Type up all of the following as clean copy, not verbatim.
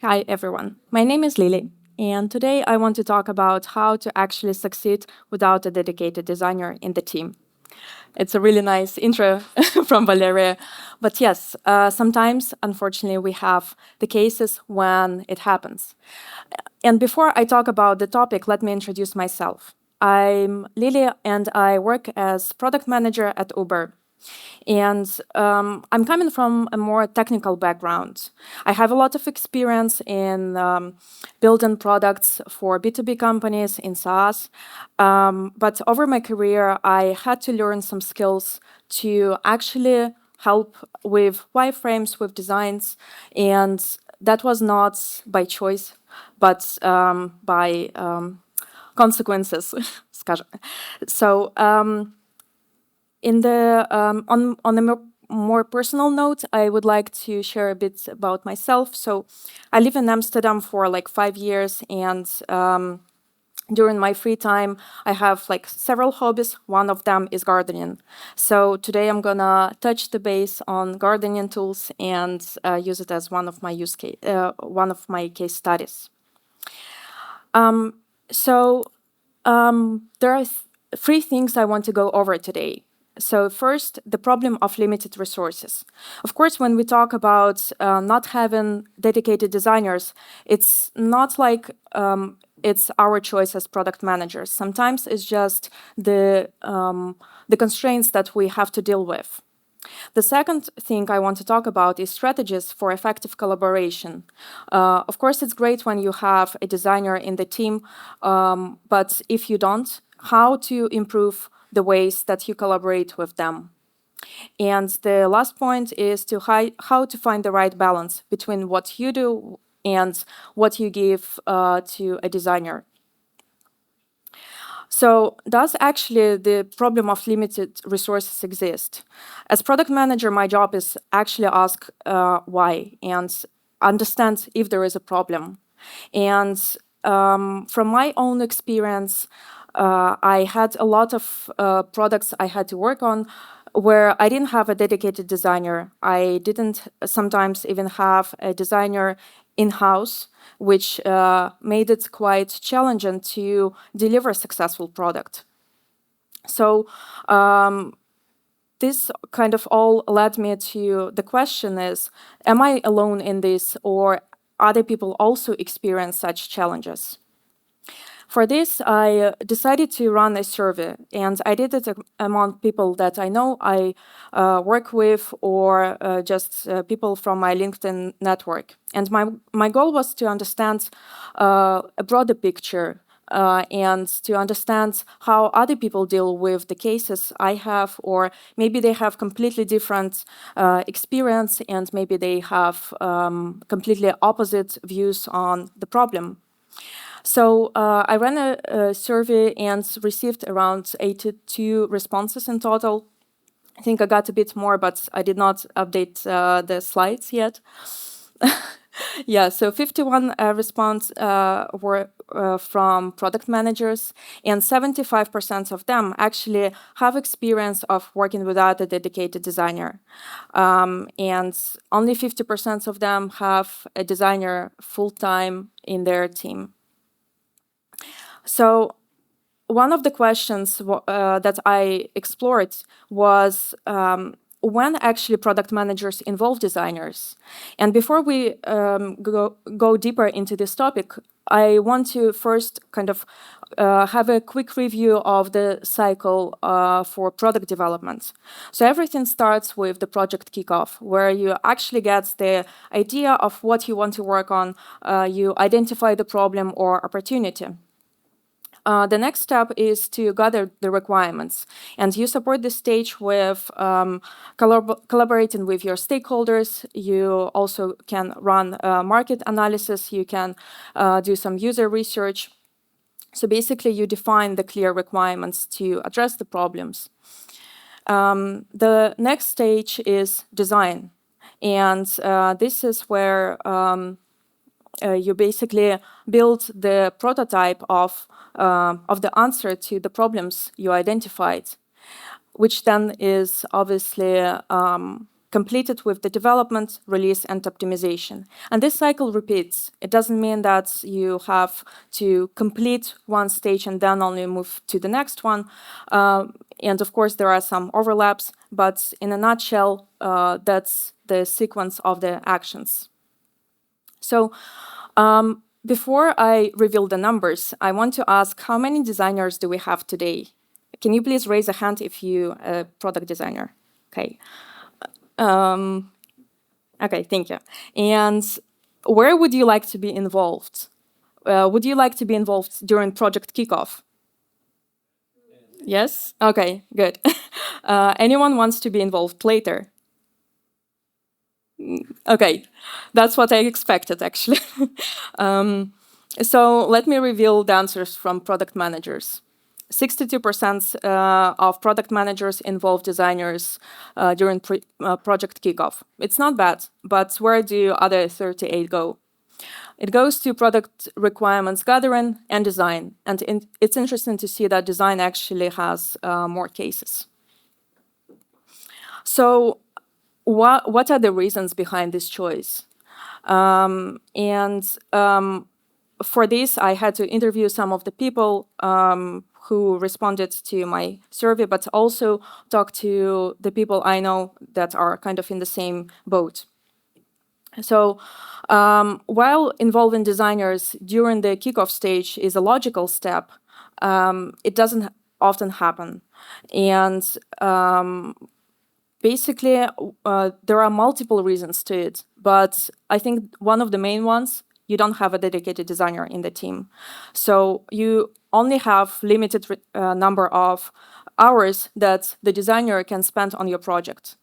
Hi, everyone. My name is Lily, and today I want to talk about how to actually succeed without a dedicated designer in the team. It's a really nice intro from Valeria. But yes, sometimes, unfortunately, we have the cases when it happens. And before I talk about the topic, let me introduce myself. I'm Lily, and I work as product manager at Uber. And I'm coming from a more technical background. I have a lot of experience in building products for B2B companies in SaaS. But over my career, I had to learn some skills to actually help with wireframes, with designs. And that was not by choice, but by consequences. Скажем. So in the on a more personal note, I would like to share a bit about myself. So I live in Amsterdam for like 5 years, and during my free time, I have like several hobbies. One of them is gardening. So today I'm gonna touch the base on gardening tools and use it as one of my case studies. There are three things I want to go over today. So first, the problem of limited resources. Of course, when we talk about not having dedicated designers, it's not like it's our choice as product managers. Sometimes it's just the constraints that we have to deal with. The second thing I want to talk about is strategies for effective collaboration. Of course, it's great when you have a designer in the team, but if you don't, how to improve the ways that you collaborate with them. And the last point is how to find the right balance between what you do and what you give to a designer. So does actually the problem of limited resources exist? As product manager, my job is actually ask why and understand if there is a problem. And from my own experience, I had a lot of products I had to work on where I didn't have a dedicated designer. I didn't sometimes even have a designer in-house, which made it quite challenging to deliver a successful product. So this kind of all led me to the question is, am I alone in this, or other people also experience such challenges? For this, I decided to run a survey, and I did it among people that I know I work with, or just people from my LinkedIn network. And my goal was to understand a broader picture and to understand how other people deal with the cases I have, or maybe they have completely different experience, and maybe they have completely opposite views on the problem. So I ran a survey and received around 82 responses in total. I think I got a bit more, but I did not update the slides yet. Yeah, so 51 responses were from product managers, and 75% of them actually have experience of working without a dedicated designer. And only 50% of them have a designer full-time in their team. So one of the questions that I explored was when actually product managers involve designers. And before we go deeper into this topic, I want to first kind of have a quick review of the cycle for product development. So everything starts with the project kickoff, where you actually get the idea of what you want to work on, you identify the problem or opportunity. The next step is to gather the requirements, and you support this stage with collaborating with your stakeholders. You also can run market analysis, you can do some user research. So basically, you define the clear requirements to address the problems. The next stage is design, and this is where you basically build the prototype of the answer to the problems you identified, which then is obviously completed with the development, release, and optimization. And this cycle repeats. It doesn't mean that you have to complete one stage and then only move to the next one. And of course, there are some overlaps, but in a nutshell, that's the sequence of the actions. So before I reveal the numbers, I want to ask, how many designers do we have today? Can you please raise a hand if you're a product designer? Okay. Okay, thank you. And where would you like to be involved? Would you like to be involved during project kickoff? Yes? Okay, good. Anyone wants to be involved later? Okay, that's what I expected, actually. So let me reveal the answers from product managers. 62% of product managers involve designers during project kickoff. It's not bad, but where do other 38 go? It goes to product requirements gathering and design. And it's interesting to see that design actually has more cases. So what are the reasons behind this choice? For this, I had to interview some of the people who responded to my survey, but also talk to the people I know that are kind of in the same boat. So while involving designers during the kickoff stage is a logical step, it doesn't often happen. And basically, there are multiple reasons to it, but I think one of the main ones, you don't have a dedicated designer in the team. So you only have limited number of hours that the designer can spend on your project.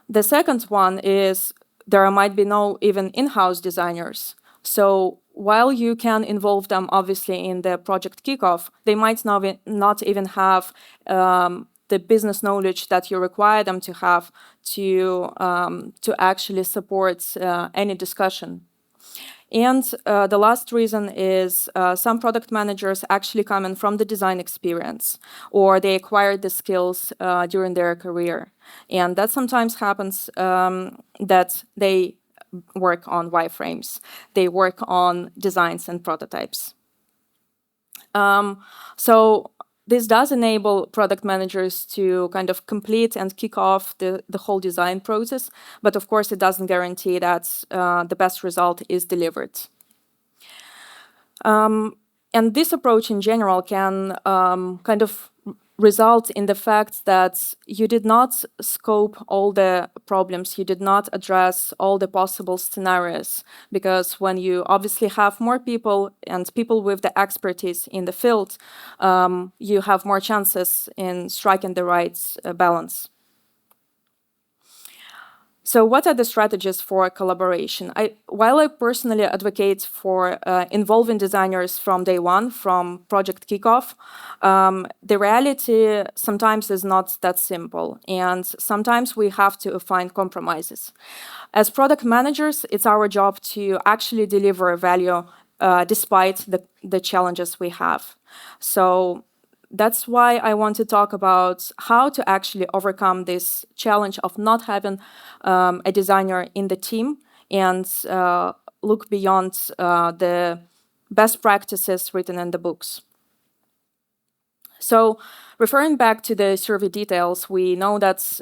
The second one is there might be no even in-house designers. So while you can involve them obviously in the project kickoff, they might not even have the business knowledge that you require them to have to actually support any discussion. And the last reason is some product managers actually come in from the design experience, or they acquired the skills during their career. And that sometimes happens that they work on wireframes, they work on designs and prototypes. So this does enable product managers to kind of complete and kick off the whole design process, but of course it doesn't guarantee that the best result is delivered. And this approach in general can kind of result in the fact that you did not scope all the problems, you did not address all the possible scenarios, because when you obviously have more people and people with the expertise in the field, you have more chances in striking the right balance. So what are the strategies for collaboration? While I personally advocate for involving designers from day one, from project kickoff, the reality sometimes is not that simple, and sometimes we have to find compromises. As product managers, it's our job to actually deliver value despite the challenges we have. So that's why I want to talk about how to actually overcome this challenge of not having a designer in the team and look beyond the best practices written in the books. So referring back to the survey details, we know that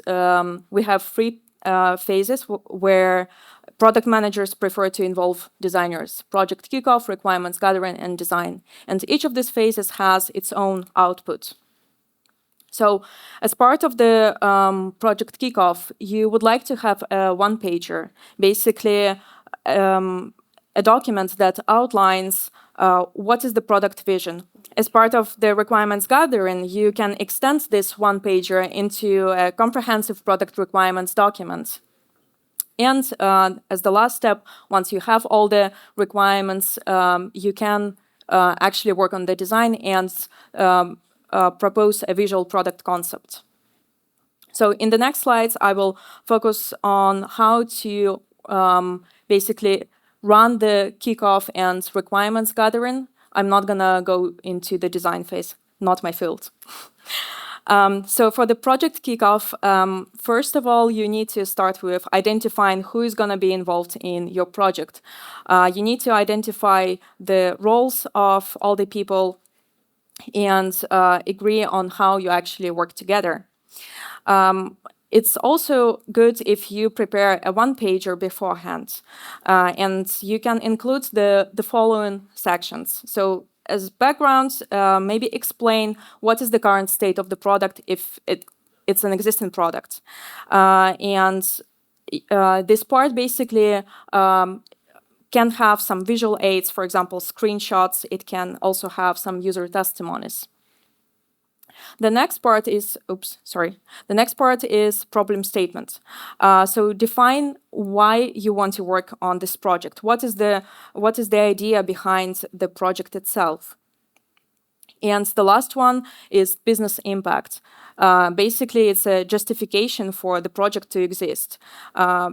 we have three phases where product managers prefer to involve designers: project kickoff, requirements gathering, and design. And each of these phases has its own output. So as part of the project kickoff, you would like to have a one-pager, basically a document that outlines what is the product vision. As part of the requirements gathering, you can extend this one-pager into a comprehensive product requirements document. And as the last step, once you have all the requirements, you can actually work on the design and propose a visual product concept. So in the next slides, I will focus on how to basically run the kickoff and requirements gathering. I'm not going to go into the design phase, not my field. So for the project kickoff, first of all, you need to start with identifying who is going to be involved in your project. You need to identify the roles of all the people and agree on how you actually work together. It's also good if you prepare a one-pager beforehand, and you can include the following sections. So as background, maybe explain what is the current state of the product if it's an existing product. And this part basically can have some visual aids, for example, screenshots. It can also have some user testimonies. The next part is, The next part is problem statement. So define why you want to work on this project. What is the idea behind the project itself? And the last one is business impact. Basically, it's a justification for the project to exist,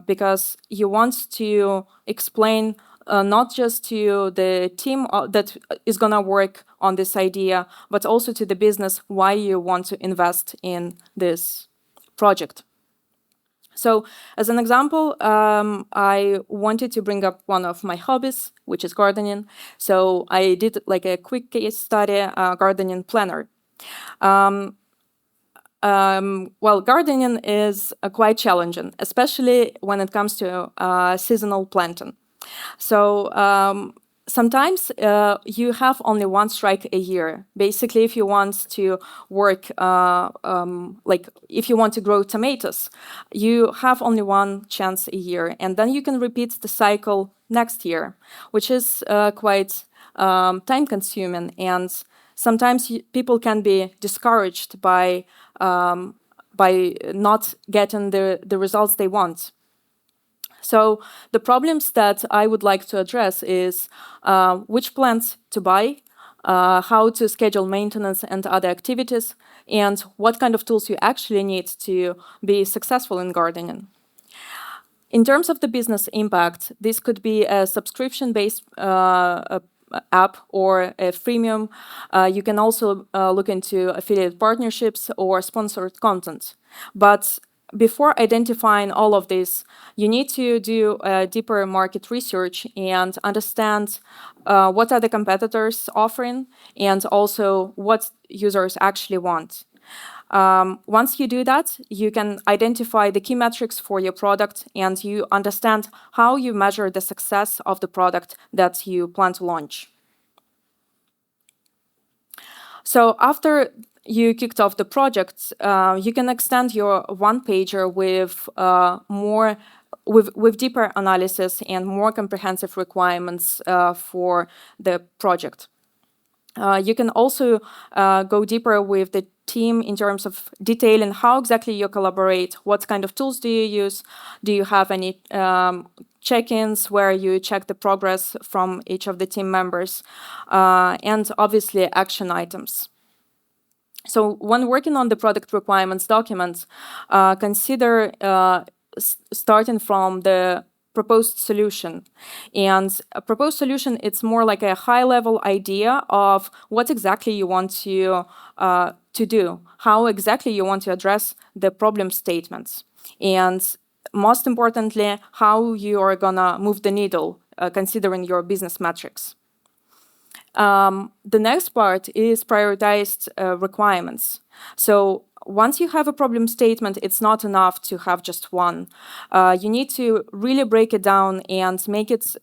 because you want to explain not just to the team that is going to work on this idea, but also to the business why you want to invest in this project. So as an example, I wanted to bring up one of my hobbies, which is gardening. So I did like a quick case study, gardening planner. Well, gardening is quite challenging, especially when it comes to seasonal planting. So sometimes you have only one strike a year. Basically, if you want to work, like if you want to grow tomatoes, you have only one chance a year, and then you can repeat the cycle next year, which is quite time-consuming, and sometimes people can be discouraged by not getting the results they want. So the problems that I would like to address is which plants to buy, how to schedule maintenance and other activities, and what kind of tools you actually need to be successful in gardening. In terms of the business impact, this could be a subscription-based app or a freemium. You can also look into affiliate partnerships or sponsored content. But before identifying all of this, you need to do deeper market research and understand what are the competitors offering and also what users actually want. Once you do that, you can identify the key metrics for your product and you understand how you measure the success of the product that you plan to launch. So after you kicked off the project, you can extend your one-pager with deeper analysis and more comprehensive requirements for the project. You can also go deeper with the team in terms of detailing how exactly you collaborate, what kind of tools do you use, do you have any check-ins where you check the progress from each of the team members, and obviously action items. So when working on the product requirements document, consider starting from the proposed solution. And a proposed solution, it's more like a high-level idea of what exactly you want to do, how exactly you want to address the problem statements, and most importantly, how you are gonna move the needle, considering your business metrics. The next part is prioritized requirements. So once you have a problem statement, it's not enough to have just one. You need to really break it down and make it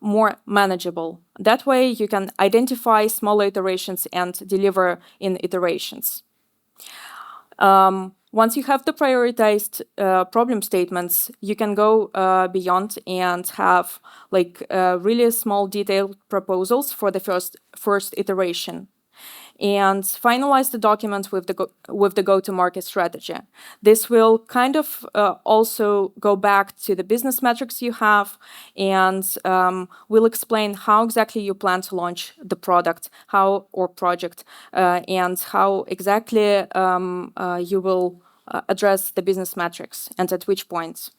more manageable. That way you can identify smaller iterations and deliver in iterations. Once you have the prioritized problem statements, you can go beyond and have like really small detailed proposals for the first iteration. And finalize the document with the go-to-market strategy. This will kind of also go back to the business metrics you have, and will explain how exactly you plan to launch the product, or project, and how exactly you will address the business metrics and at which points.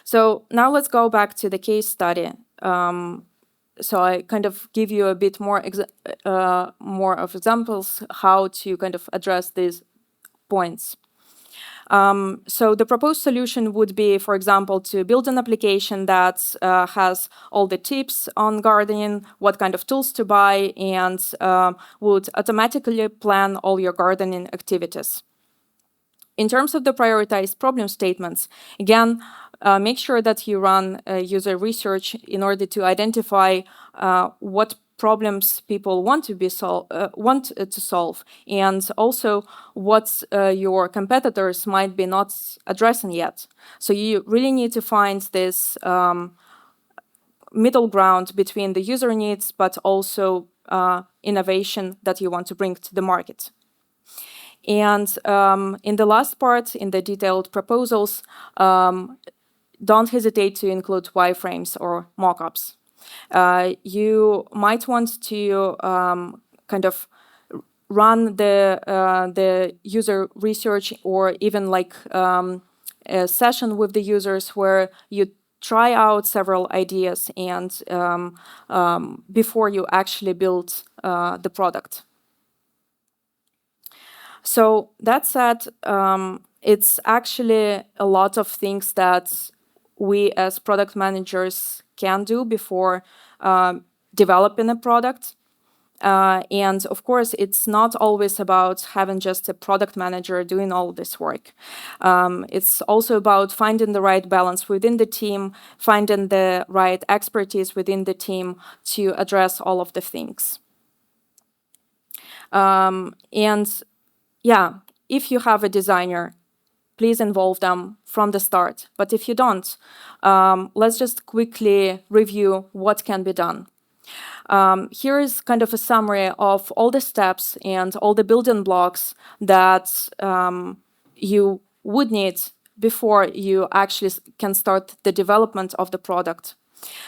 So now let's go back to the case study. so I kind of give you a bit more more of examples how to kind of address these points. So the proposed solution would be, for example, to build an application that has all the tips on gardening, what kind of tools to buy, and would automatically plan all your gardening activities. In terms of the prioritized problem statements, again, make sure that you run user research in order to identify what problems people want to solve, and also what your competitors might be not addressing yet. So you really need to find this middle ground between the user needs, but also innovation that you want to bring to the market. And in the last part, in the detailed proposals, don't hesitate to include wireframes or mockups. You might want to kind of run the user research, or even like a session with the users where you try out several ideas and before you actually build the product. So that said, it's actually a lot of things that we as product managers can do before developing a product. And of course, it's not always about having just a product manager doing all this work. It's also about finding the right balance within the team, finding the right expertise within the team to address all of the things. And yeah, if you have a designer, please involve them from the start. But if you don't, let's just quickly review what can be done. Here is kind of a summary of all the steps and all the building blocks that you would need before you actually can start the development of the product.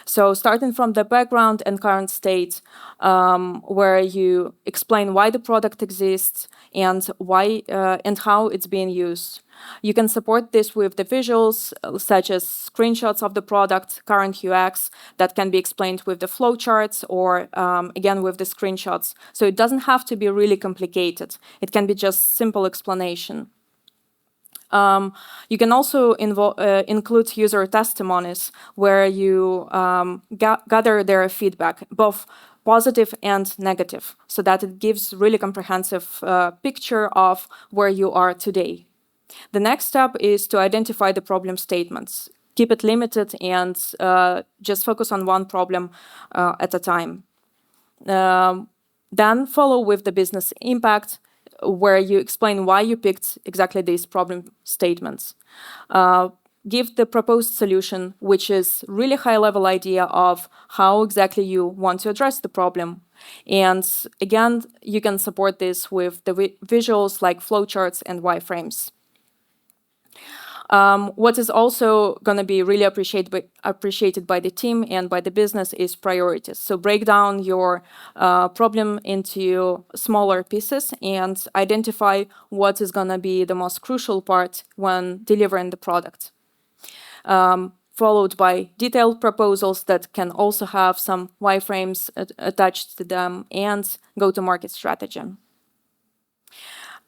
So starting from the background and current state, where you explain why the product exists and why and how it's being used. You can support this with the visuals, such as screenshots of the product, current UX, that can be explained with the flowcharts or, again, with the screenshots. So it doesn't have to be really complicated. It can be just simple explanation. You can also include user testimonies where you gather their feedback, both positive and negative, so that it gives really comprehensive picture of where you are today. The next step is to identify the problem statements. Keep it limited and just focus on one problem at a time. Then follow with the business impact, where you explain why you picked exactly these problem statements. Give the proposed solution, which is really high-level idea of how exactly you want to address the problem. And again, you can support this with the visuals like flowcharts and wireframes. What is also going to be really appreciated by the team and by the business is priorities. So break down your problem into smaller pieces and identify what is going to be the most crucial part when delivering the product. Followed by detailed proposals that can also have some wireframes attached to them, and go-to-market strategy.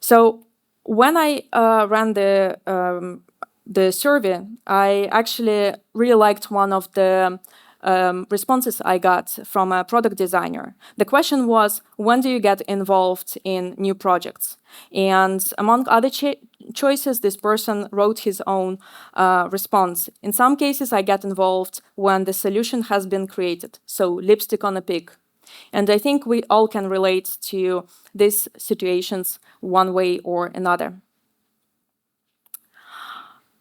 So when I ran the survey, I actually really liked one of the responses I got from a product designer. The question was, when do you get involved in new projects? And among other choices, this person wrote his own response. In some cases, I get involved when the solution has been created, so lipstick on a pig. And I think we all can relate to these situations one way or another.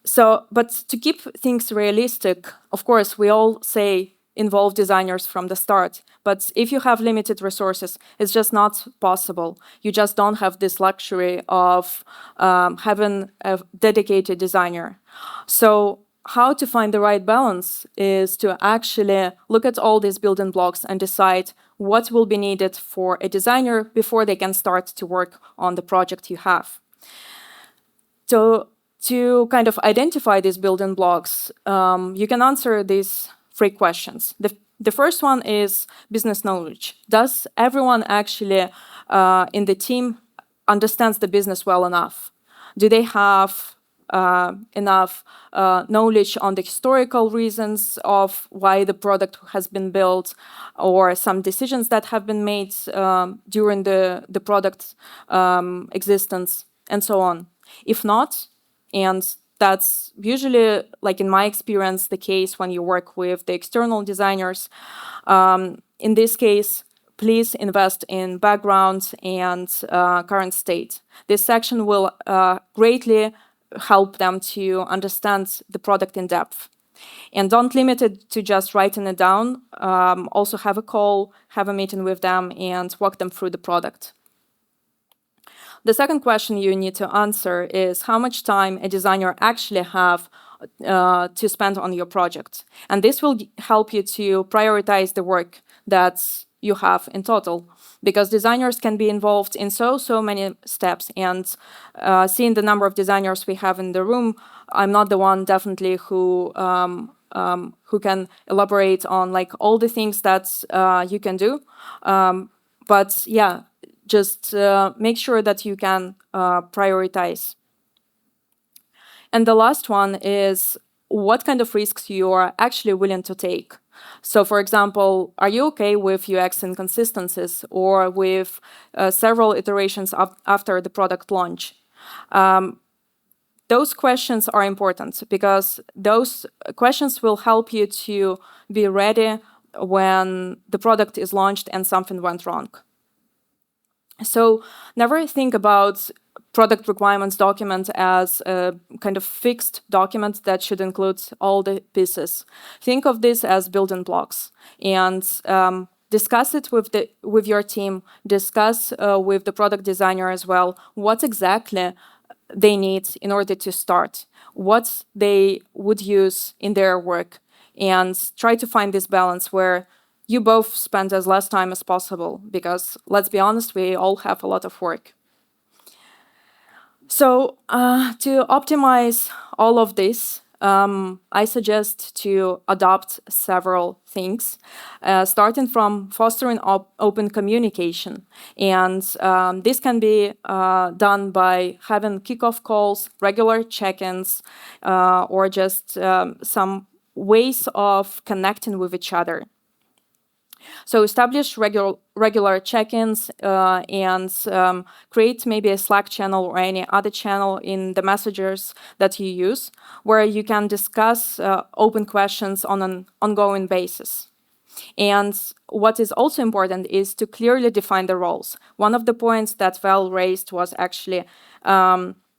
So, but to keep things realistic, of course, we all say involve designers from the start. But if you have limited resources, it's just not possible. You just don't have this luxury of having a dedicated designer. So how to find the right balance is to actually look at all these building blocks and decide what will be needed for a designer before they can start to work on the project you have. So to kind of identify these building blocks, you can answer these three questions. The first one is business knowledge. Does everyone actually in the team understands the business well enough? Do they have enough knowledge on the historical reasons of why the product has been built, or some decisions that have been made during the product existence, and so on? If not, and that's usually, like in my experience, the case when you work with the external designers. In this case, please invest in background and current state. This section will greatly help them to understand the product in depth. And don't limit it to just writing it down. Also have a call, have a meeting with them, and walk them through the product. The second question you need to answer is how much time a designer actually have to spend on your project. And this will help you to prioritize the work that you have in total, because designers can be involved in so many steps. And seeing the number of designers we have in the room, I'm not the one definitely who can elaborate on like all the things that you can do. But yeah, just make sure that you can prioritize. And the last one is what kind of risks you are actually willing to take. So, for example, are you okay with UX inconsistencies or with several iterations after the product launch? Those questions are important because those questions will help you to be ready when the product is launched and something went wrong. So never think about product requirements document as a kind of fixed document that should include all the pieces. Think of this as building blocks, and discuss it with your team. Discuss with the product designer as well what exactly they need in order to start, what they would use in their work, and try to find this balance where you both spend as less time as possible, because let's be honest, we all have a lot of work. So to optimize all of this, I suggest to adopt several things, starting from fostering open communication. And this can be done by having kickoff calls, regular check-ins, or just some ways of connecting with each other. So establish regular check-ins and create maybe a Slack channel or any other channel in the messengers that you use, where you can discuss open questions on an ongoing basis. And what is also important is to clearly define the roles. One of the points that Val raised was actually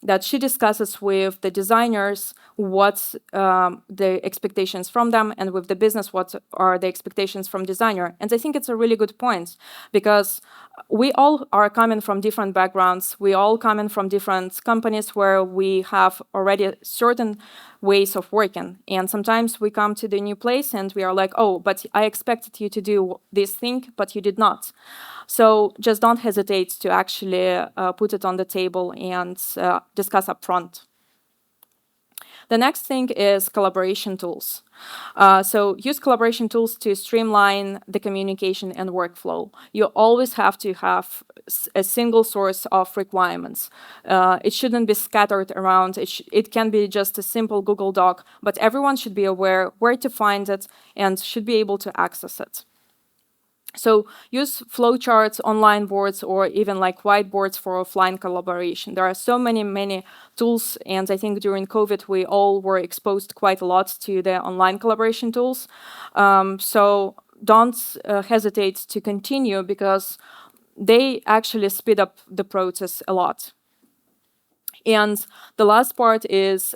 that she discusses with the designers what's the expectations from them, and with the business what are the expectations from designer. And I think it's a really good point, because we all are coming from different backgrounds. We all coming from different companies where we have already certain ways of working. And sometimes we come to the new place and we are like, oh, but I expected you to do this thing, but you did not. So just don't hesitate to actually put it on the table and discuss upfront. The next thing is collaboration tools. So use collaboration tools to streamline the communication and workflow. You always have to have a single source of requirements. It shouldn't be scattered around. It can be just a simple Google Doc, but everyone should be aware where to find it and should be able to access it. So use flowcharts, online boards, or even like whiteboards for offline collaboration. There are so many tools, and I think during COVID we all were exposed quite a lot to the online collaboration tools. So don't hesitate to continue, because they actually speed up the process a lot. And the last part is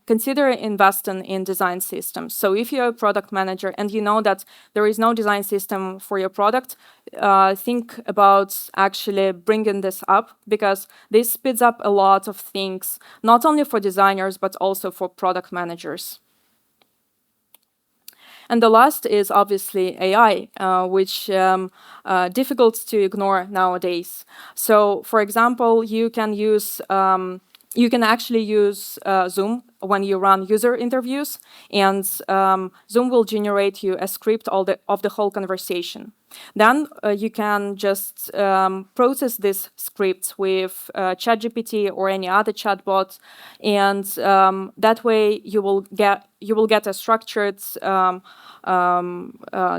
consider investing in design systems. So if you're a product manager and you know that there is no design system for your product, think about actually bringing this up, because this speeds up a lot of things, not only for designers, but also for product managers. And the last is obviously AI, which difficult to ignore nowadays. So, for example, you can use you can actually use Zoom when you run user interviews, and Zoom will generate you a script of the whole conversation. Then you can just process this script with ChatGPT or any other chatbot, and that way you will get a structured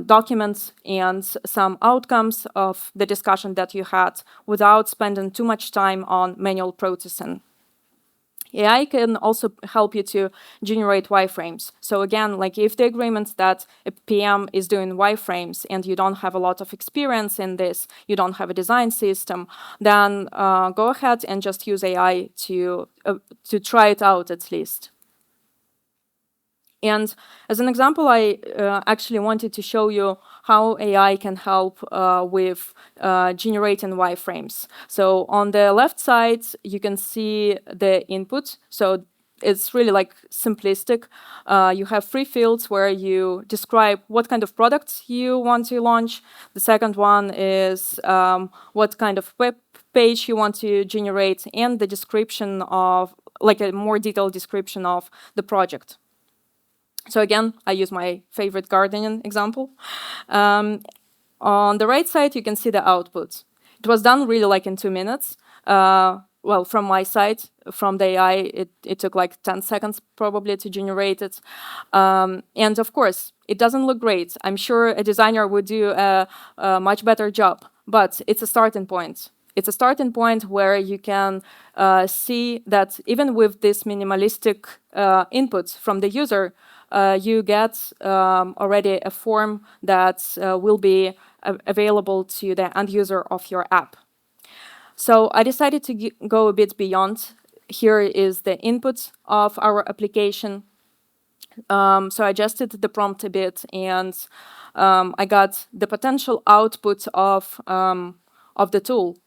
document and some outcomes of the discussion that you had without spending too much time on manual processing. AI can also help you to generate wireframes. So again, like if the agreement that a PM is doing wireframes and you don't have a lot of experience in this, you don't have a design system, then go ahead and just use AI to try it out at least. And as an example, I actually wanted to show you how AI can help with generating wireframes. So on the left side, you can see the input. So it's really like simplistic. You have 3 fields where you describe what kind of products you want to launch. The second one is what kind of web page you want to generate, and the description of, like a more detailed description of the project. So again, I use my favorite gardening example. On the right side, you can see the output. It was done really like in 2 minutes. Well, from my side, from the AI, it took like 10 seconds probably to generate it. And of course, it doesn't look great. I'm sure a designer would do a much better job, but it's a starting point. It's a starting point where you can see that even with this minimalistic input from the user, you get already a form that will be available to the end user of your app. So I decided to go a bit beyond. Here is the input of our application. So I adjusted the prompt a bit, and I got the potential output of the tool.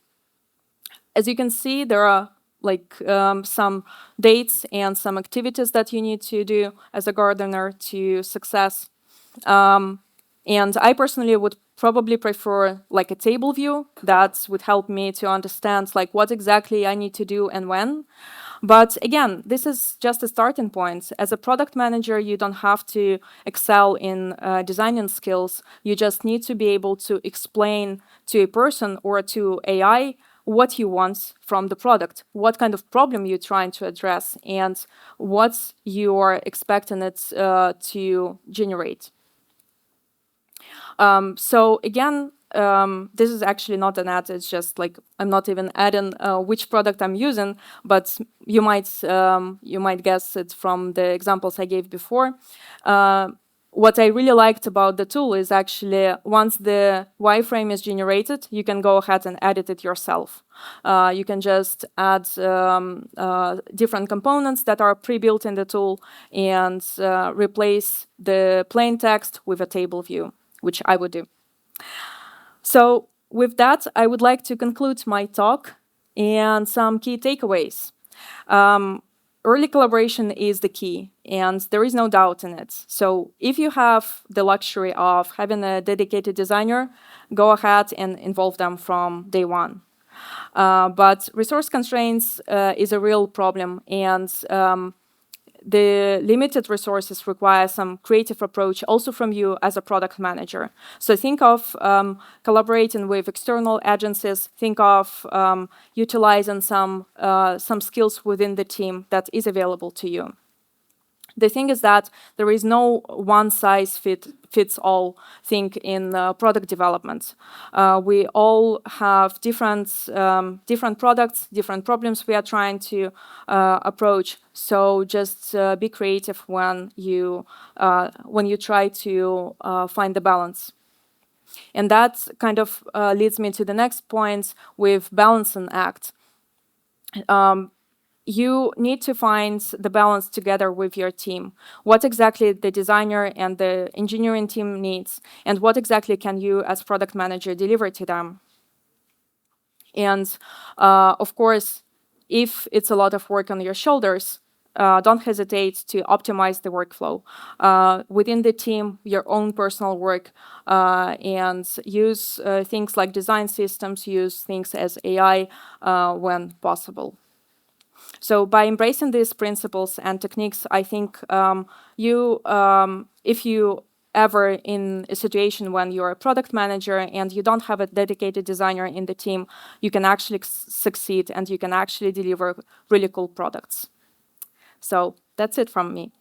As you can see, there are like some dates and some activities that you need to do as a gardener to success. And I personally would probably prefer like a table view that would help me to understand like what exactly I need to do and when. But again, this is just a starting point. As a product manager, you don't have to excel in designing skills. You just need to be able to explain to a person or to AI what you want from the product, what kind of problem you're trying to address, and what you are expecting it to generate. So again, this is actually not an ad. It's just like I'm not even adding which product I'm using, but you might guess it from the examples I gave before. What I really liked about the tool is actually once the wireframe is generated, you can go ahead and edit it yourself. You can just add different components that are pre-built in the tool and replace the plain text with a table view, which I would do. So with that, I would like to conclude my talk and some key takeaways. Early collaboration is the key, and there is no doubt in it. So if you have the luxury of having a dedicated designer, go ahead and involve them from day one. But resource constraints is a real problem, and the limited resources require some creative approach also from you as a product manager. So think of collaborating with external agencies, think of utilizing some skills within the team that is available to you. The thing is that there is no one-size-fits-all thing in product development. We all have different products, different problems we are trying to approach. So just be creative when you try to find the balance. And that kind of leads me to the next point with balancing act. You need to find the balance together with your team. What exactly the designer and the engineering team needs, and what exactly can you as product manager deliver to them? And of course, if it's a lot of work on your shoulders, don't hesitate to optimize the workflow within the team, your own personal work, and use things like design systems, use things as AI when possible. So by embracing these principles and techniques, I think if you ever in a situation when you're a product manager and you don't have a dedicated designer in the team, you can actually succeed and you can actually deliver really cool products. So that's it from me.